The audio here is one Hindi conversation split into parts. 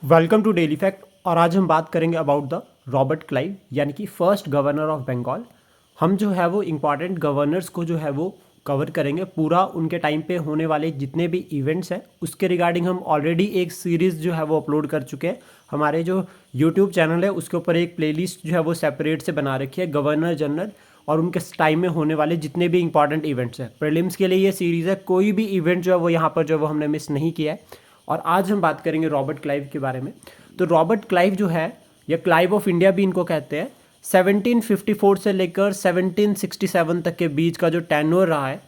Welcome to daily fact. और आज हम बात करेंगे अबाउट द रॉबर्ट क्लाइव यानी कि फर्स्ट गवर्नर ऑफ बंगाल। हम जो है वो इम्पॉर्टेंट गवर्नर्स को जो है वो कवर करेंगे, पूरा उनके टाइम पे होने वाले जितने भी इवेंट्स हैं उसके रिगार्डिंग हम ऑलरेडी एक सीरीज़ जो है वो अपलोड कर चुके हैं। हमारे जो यूट्यूब चैनल है उसके ऊपर एक प्लेलिस्ट जो है वो सेपरेट से बना रखी है, गवर्नर जनरल और उनके टाइम में होने वाले जितने भी इंपॉर्टेंट इवेंट्स हैं। प्रीलिम्स के लिए ये सीरीज़ है, कोई भी इवेंट जो है वो यहाँ पर जो है वो हमने मिस नहीं किया है। और आज हम बात करेंगे रॉबर्ट क्लाइव के बारे में। तो रॉबर्ट क्लाइव जो है, या क्लाइव ऑफ इंडिया भी इनको कहते हैं, 1754 से लेकर 1767 तक के बीच का जो टेन्योर रहा है,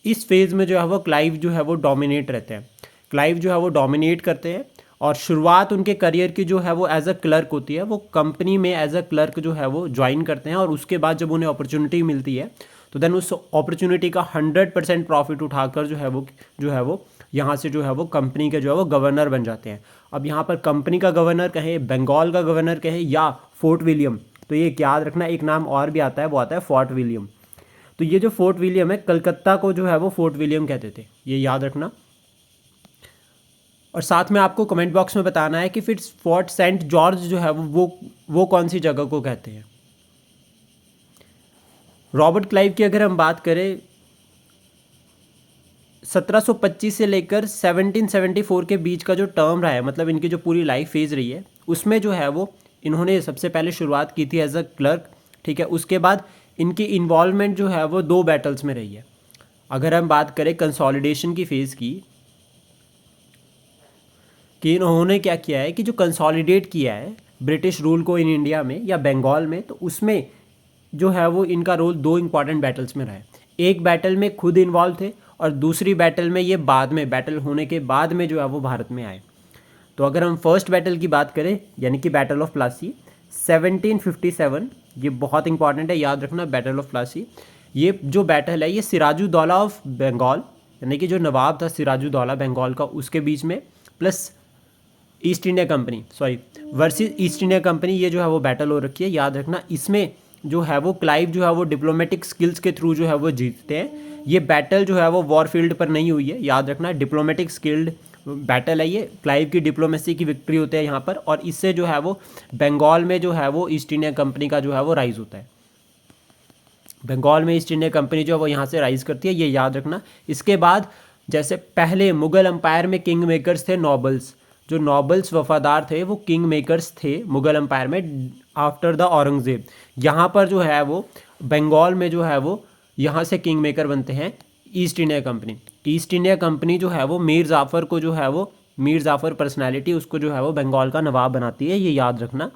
इस फेज़ में जो है वो क्लाइव जो है वो डोमिनेट रहते हैं। क्लाइव जो है वो डोमिनेट करते हैं और शुरुआत उनके करियर की जो है वो एज अ क्लर्क होती है। वो कंपनी में एज अ क्लर्क जो है वो ज्वाइन करते हैं और उसके बाद जब उन्हें अपॉर्चुनिटी मिलती है तो देन उस अपॉर्चुनिटी का 100% प्रॉफिट उठाकर जो है वो यहाँ से जो है वो कंपनी के जो है वो गवर्नर बन जाते हैं। अब यहाँ पर कंपनी का गवर्नर कहें, बंगाल का गवर्नर कहें या फोर्ट विलियम, तो ये याद रखना एक नाम और भी आता है, वो आता है फोर्ट विलियम। तो ये जो फोर्ट विलियम है, कलकत्ता को जो है वो फोर्ट विलियम कहते थे, ये याद रखना। और साथ में आपको कमेंट बॉक्स में बताना है कि फिर फोर्ट सेंट जॉर्ज जो है वो कौन सी जगह को कहते हैं। रॉबर्ट क्लाइव की अगर हम बात करें, 1725 से लेकर 1774 के बीच का जो टर्म रहा है, मतलब इनकी जो पूरी लाइफ फेज रही है, उसमें जो है वो इन्होंने सबसे पहले शुरुआत की थी एज अ क्लर्क, ठीक है। उसके बाद इनकी इन्वॉल्वमेंट जो है वो 2 बैटल्स में रही है। अगर हम बात करें कंसोलिडेशन की फेज़ की, कि इन्होंने क्या किया है कि जो कंसोलिडेट किया है ब्रिटिश रूल को इन इंडिया में या बंगाल में, तो उसमें जो है वो इनका रोल 2 इंपॉर्टेंट बैटल्स में रहा है। एक बैटल में खुद इन्वॉल्व थे और दूसरी बैटल में ये बाद में, बैटल होने के बाद में जो है वो भारत में आए। तो अगर हम फर्स्ट बैटल की बात करें यानी कि बैटल ऑफ प्लासी 1757, ये बहुत इंपॉर्टेंट है, याद रखना बैटल ऑफ प्लासी। ये जो बैटल है ये सिराजुद्दौला ऑफ बंगाल यानी कि जो नवाब था सिराजुद्दौला बंगाल का, उसके बीच में, plus east India company versus east India company, ये जो है वो बैटल हो रखी है, याद रखना। इसमें जो है वो क्लाइव जो है वो डिप्लोमेटिक स्किल्स के थ्रू जो है वो जीतते हैं। ये बैटल जो है वो वॉर फील्ड पर नहीं हुई है, याद रखना, डिप्लोमेटिक स्किल्ड बैटल है ये। क्लाइव की डिप्लोमेसी की विक्ट्री होती है यहाँ पर, और इससे जो है वो बंगाल में जो है वो ईस्ट इंडिया कंपनी का जो है वो राइज होता है। बंगाल में ईस्ट इंडिया कंपनी जो है वो यहाँ से राइज करती है, ये याद रखना। इसके बाद जैसे पहले मुगल एम्पायर में किंग मेकर्स थे नॉबल्स, जो नॉबल्स वफादार थे वो किंग मेकर्स थे मुगल एम्पायर में आफ्टर द औरंगज़ेब। यहाँ पर जो है वो बंगाल में जो है वो यहाँ से किंग मेकर बनते हैं east India company. East India company जो है वो मीर जाफ़र को जो है वो, मीर जाफ़र पर्सनैलिटी, उसको जो है वो बंगाल का नवाब बनाती है, ये याद रखना।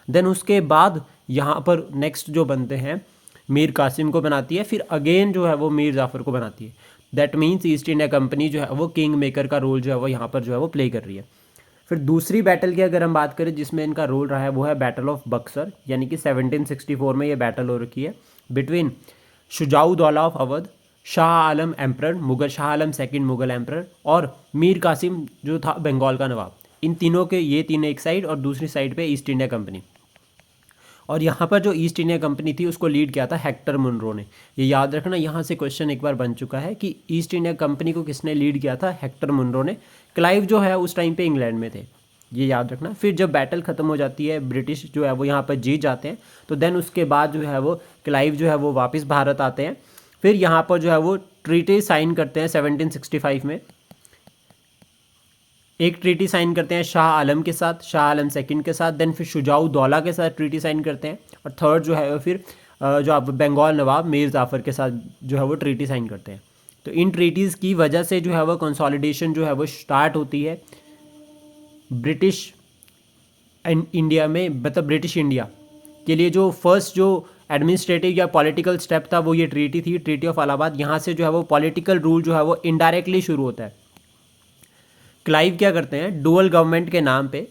देन उसके बाद यहाँ पर नेक्स्ट जो बनते हैं मीर कासिम को बनाती है, फिर अगेन जो है वो मीर जाफ़र को बनाती है। That means east India company जो है वो किंग मेकर का रोल जो है वो यहाँ पर जो है वो प्ले कर रही है। फिर दूसरी बैटल की अगर हम बात करें जिसमें इनका रोल रहा है वो है बैटल ऑफ बक्सर, यानी कि 1764 में ये बैटल हो रखी है between Shujauddaula of Awadh, Shah Alam emperor, Mughal Shah Alam second Mughal emperor, और मीर कासिम जो था बंगाल का नवाब। इन तीनों के, ये तीनों एक साइड और दूसरी साइड पे ईस्ट इंडिया कंपनी। और यहाँ पर जो ईस्ट इंडिया कंपनी थी उसको लीड किया था हेक्टर मुनरो ने, ये याद रखना। यहाँ से क्वेश्चन एक बार बन चुका है कि ईस्ट इंडिया कंपनी को किसने लीड किया था, हेक्टर मुनरो ने। क्लाइव जो है उस टाइम पे इंग्लैंड में थे, ये याद रखना। फिर जब बैटल ख़त्म हो जाती है, ब्रिटिश जो है वो यहाँ पर जीत जाते हैं, तो देन उसके बाद जो है वो क्लाइव जो है वो वापस भारत आते हैं। फिर यहाँ पर जो है वो ट्रीटी साइन करते हैं 1765 में। एक ट्रीटी साइन करते हैं शाह आलम के साथ, शाह आलम सेकंड के साथ, देन फिर शुजाउद्दौला के साथ ट्रीटी साइन करते हैं, और थर्ड जो है फिर जो आप बंगाल नवाब मीर जाफ़र के साथ जो है वो ट्रीटी साइन करते हैं। तो इन ट्रीटीज़ की वजह से जो है वो कंसोलिडेशन जो है वो स्टार्ट होती है ब्रिटिश इंडिया में, मतलब ब्रिटिश इंडिया के लिए जो फर्स्ट जो एडमिनिस्ट्रेटिव या पॉलिटिकल स्टेप था वो ये ट्रीटी थी, ट्रीटी ऑफ इलाहाबाद। यहाँ से जो है वो पॉलिटिकल रूल जो है वो इनडायरेक्टली शुरू होता है। क्लाइव क्या करते हैं, डुअल गवर्नमेंट के नाम पे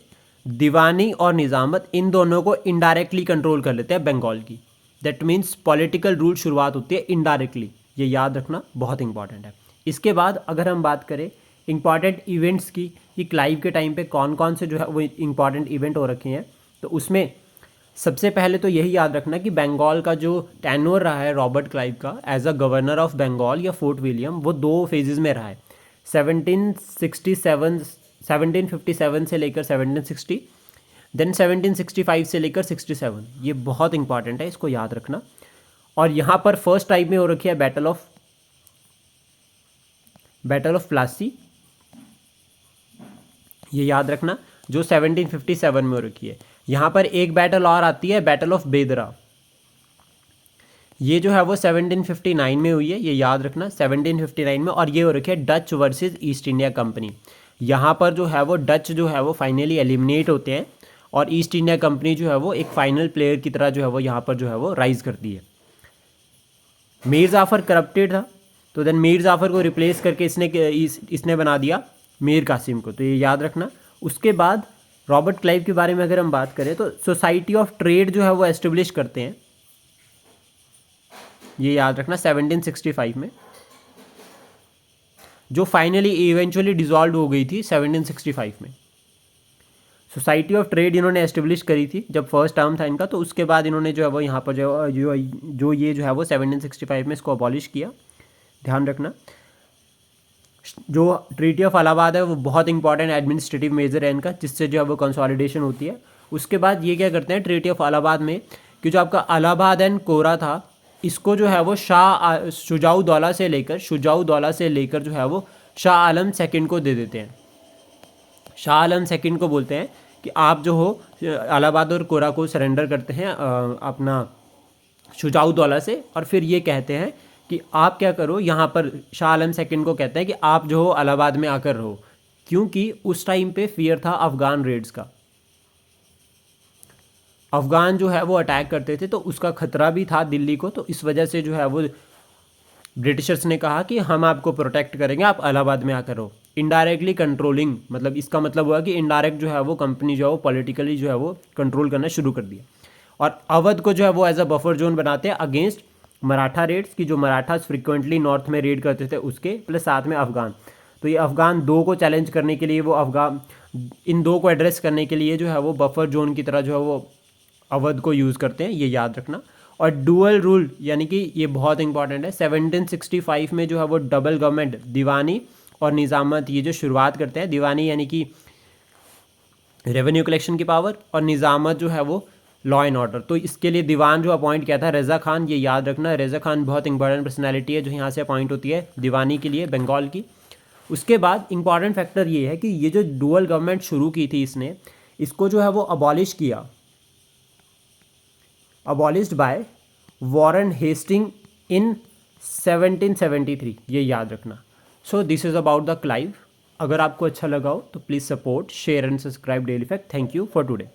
दीवानी और निज़ामत, इन दोनों को इनडायरेक्टली कंट्रोल कर लेते हैं बंगाल की। दैट मीन्स पॉलिटिकल रूल शुरुआत होती है इनडायरेक्टली, ये याद रखना, बहुत इंपॉर्टेंट है। इसके बाद अगर हम बात करें इंपॉर्टेंट इवेंट्स की, कि क्लाइव के टाइम पे कौन कौन से जो है वो इंपॉर्टेंट इवेंट हो रखे हैं, तो उसमें सबसे पहले तो यही याद रखना कि बंगाल का जो टेन्योर रहा है रॉबर्ट क्लाइव का as a governor of Bengal या फोर्ट विलियम, वो 2 फेजेस में रहा है। 1767 1757 से लेकर 1760, देन 1765 से लेकर 67। ये बहुत इंपॉर्टेंट है, इसको याद रखना। और यहाँ पर फर्स्ट टाइप में हो रखी है बैटल ऑफ प्लासी, ये याद रखना, जो 1757 में हो रखी है। यहाँ पर एक बैटल और आती है, बैटल ऑफ बेदरा, ये जो है वो 1759 में हुई है, ये याद रखना 1759 में। और ये हो रखी है Dutch versus east India company. यहाँ पर जो है वो डच जो है वो फाइनली एलिमिनेट होते हैं और ईस्ट इंडिया कंपनी जो है वो एक फाइनल प्लेयर की तरह जो है वो यहाँ पर जो है वो राइज करती है। मीर जाफ़र करप्टेड था, तो देन मीर जाफ़र को रिप्लेस करके इसने बना दिया मीर कासिम को, तो ये याद रखना। उसके बाद रॉबर्ट क्लाइव के बारे में अगर हम बात करें तो सोसाइटी ऑफ ट्रेड जो है वो एस्टेब्लिश करते हैं, ये याद रखना 1765 में, जो फाइनली इवेंचुअली डिसॉल्व हो गई थी 1765 में। सोसाइटी ऑफ ट्रेड इन्होंने एस्टेब्लिश करी थी जब फर्स्ट टर्म था इनका, तो उसके बाद इन्होंने जो है वो यहाँ पर जो ये जो है वो 1765 में इसको अबॉलिश किया, ध्यान रखना। जो ट्रीटी ऑफ इलाहाबाद है वो बहुत इंपॉर्टेंट एडमिनिस्ट्रेटिव मेजर है इनका, जिससे जो है वो कंसोलिडेशन होती है। उसके बाद ये क्या करते हैं ट्रीटी ऑफ इलाहाबाद में, कि जो आपका इलाहाबाद एंड कोरा था, इसको जो है वो शुजाउद्दौला से लेकर जो है वो शाह आलम सेकंड को दे देते हैं। शाह आलम सेकंड को बोलते हैं कि आप जो हो इलाहाबाद और कोरा को सरेंडर करते हैं अपना शुजाउद्दौला से, और फिर ये कहते हैं कि आप क्या करो, यहाँ पर शाह आलम सेकंड को कहते हैं कि आप जो हो इलाहाबाद में आकर रहो, क्योंकि उस टाइम पे फियर था अफ़गान रेड्स का। अफ़गान जो है वो अटैक करते थे, तो उसका खतरा भी था दिल्ली को, तो इस वजह से जो है वो ब्रिटिशर्स ने कहा कि हम आपको प्रोटेक्ट करेंगे, आप इलाहाबाद में आकर रहो। इनडायरेक्टली कंट्रोलिंग, मतलब इसका मतलब हुआ कि इनडायरेक्ट जो है वो कंपनी जो है वो पॉलिटिकली जो है वो कंट्रोल करना शुरू कर दिया। और अवध को जो है वो एज अ बफर जोन बनाते हैं अगेंस्ट मराठा रेड्स, की जो मराठास फ्रिक्वेंटली नॉर्थ में रेड करते थे उसके, प्लस साथ में अफ़गान। तो ये अफ़गान दो को चैलेंज करने के लिए वो इन दो को एड्रेस करने के लिए जो है वो बफर जोन की तरह जो है वो अवध को यूज़ करते हैं, ये याद रखना। और डुअल रूल, यानी कि ये बहुत इंपॉर्टेंट है, 1765 में जो है वो डबल गवर्नमेंट, दीवानी और निज़ामत, ये जो शुरुआत करते हैं। दीवानी यानी कि रेवेन्यू कलेक्शन की पावर, और निज़ामत जो है वो लॉ एंड ऑर्डर। तो इसके लिए दीवान जो अपॉइंट किया था रज़ा खान, ये याद रखना। रज़ा खान बहुत इंपॉर्टेंट पर्सनैलिटी है जो यहाँ से अपॉइंट होती है दीवानी के लिए, बंगाल की। उसके बाद इंपॉर्टेंट फैक्टर ये है कि ये जो डुअल गवर्नमेंट शुरू की थी इसने, इसको जो है वो अबॉलिश किया, अबॉलिश्ड बाय वॉरेन हेस्टिंग इन 1773, ये याद रखना। So this is about the Clive. अगर आपको अच्छा लगा हो तो please support, share and subscribe daily fact. Thank you for today.